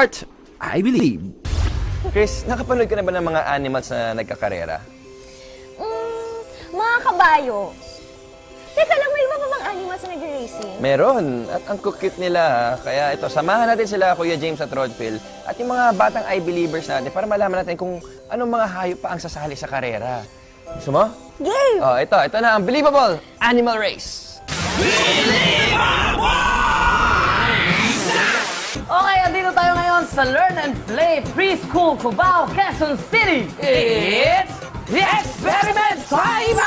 Art, I Believe. Chris, nakapanood ka na ba ng mga animals na nagkakarera? Mga kabayo. Teka lang, may iba pa bang animals na nag-racing? Meron. At ang cute nila. Kaya ito, samahan natin sila, Kuya James at Rodfield. At yung mga batang I-Believers natin para malaman natin kung anong mga hayop pa ang sasali sa karera. Gusto mo? Game! Oh, ito na ang Believable Animal Race. Okay, andito tayo ngayon sa Learn and Play Preschool Cubao, Quezon City. It's the Experiment Time!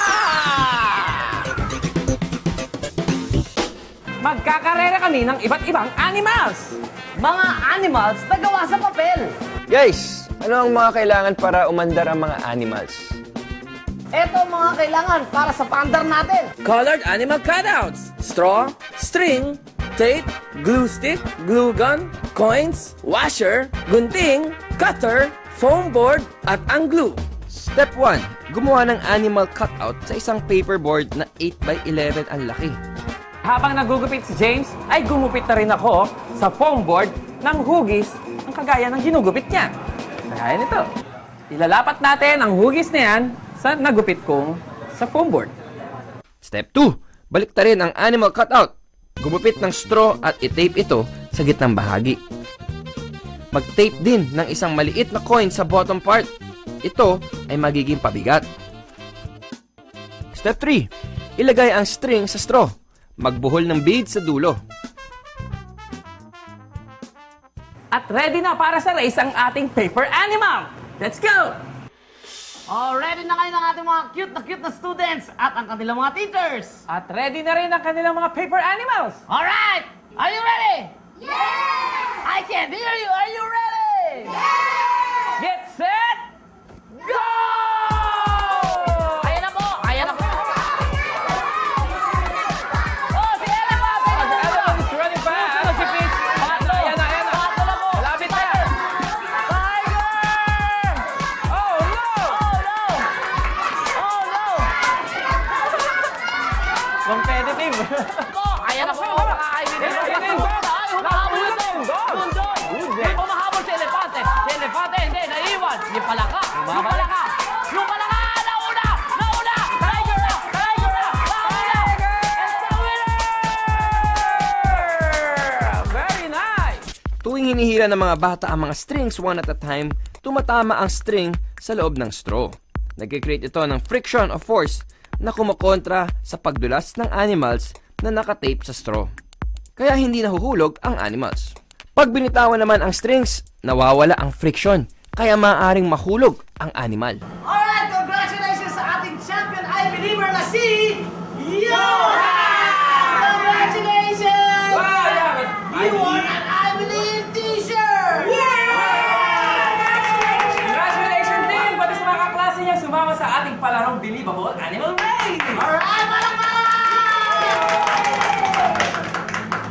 Magkakarera kami ng iba't ibang animals. Mga animals na gawa sa papel. Guys, ano ang mga kailangan para umandar ang mga animals? Ito ang mga kailangan para sa paandar natin. Colored animal cutouts, straw, string, tape, glue stick, glue gun, coins, washer, gunting, cutter, foam board, at ang glue. Step 1. Gumawa ng animal cutout sa isang paperboard na 8x11 ang laki. Habang nagugupit si James, ay gumupit na rin ako sa foam board ng hugis ang kagaya ng ginugupit niya. Kagaya nito. Ilalapat natin ang hugis na yan sa nagupit kong sa foam board. Step 2. Baliktarin ang animal cutout. Gumupit ng straw at i-tape ito sa gitnang bahagi. Mag-tape din ng isang maliit na coin sa bottom part. Ito ay magiging pabigat. Step 3. Ilagay ang string sa straw. Magbuhol ng bead sa dulo. At ready na para sa race ang ating paper animal. Let's go! Ready na kayo ng ating mga cute na students at ang kanilang mga teachers. At ready na rin ang kanilang mga paper animals. Alright! Are you ready? Yeah! I can't hear you. Are you ready? Yeah! Get set! Go! Ayan na po! Ayan na po! Oh, si Elephant! Si Elephant is running fast. Ano si Peach? Ayan na, ayan na. Malapit na. Tiger! Oh, no! Oh, no! Oh, no! Competitive. Ayan na po. Nakakaibigan. Nakahabol na po. Doon. Hindi po mahabol si Elefante. Si Elefante, hindi. Naiwan. Yung palaka. Yung palaka. Yung palaka. Nauna! Nauna! Tiger na! Tiger na! Nauna! It's the winner! Very nice! Tuwing hinihila ng mga bata ang mga strings one at a time, tumatama ang string sa loob ng straw. Nag-create ito ng friction o force na kumokontra sa pagdulas ng animals na nakatape sa straw. Kaya hindi nahuhulog ang animals. Pag binitawan naman ang strings, nawawala ang friction, kaya maaaring mahulog ang animal. Alright, congratulations sa ating champion I-Believer na si Yoha! Congratulations! You won an I-Believe t-shirt! Congratulations din! Pati sa mga kaklase niya sumama sa ating palarong Believable Animal Race! Alright, palakpak!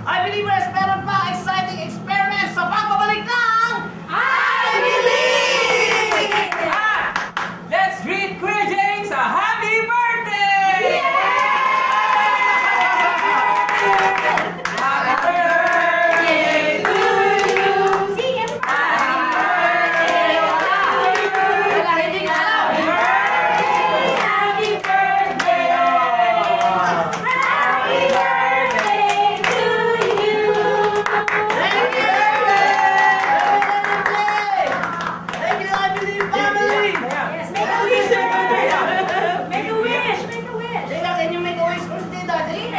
I-Believers, meron pa exciting experiments sa pagbabalik ng I-Believe! Let's greet Kuya James a happy birthday! Happy birthday to you! Happy birthday! Wala, hindi ka alam! Happy birthday! Happy birthday to you! Thank you! Thank you, I-Believe family! Yes, make a wish! Make a wish! Make a wish! Zayda, can you make a wish for Zayda? Zayda!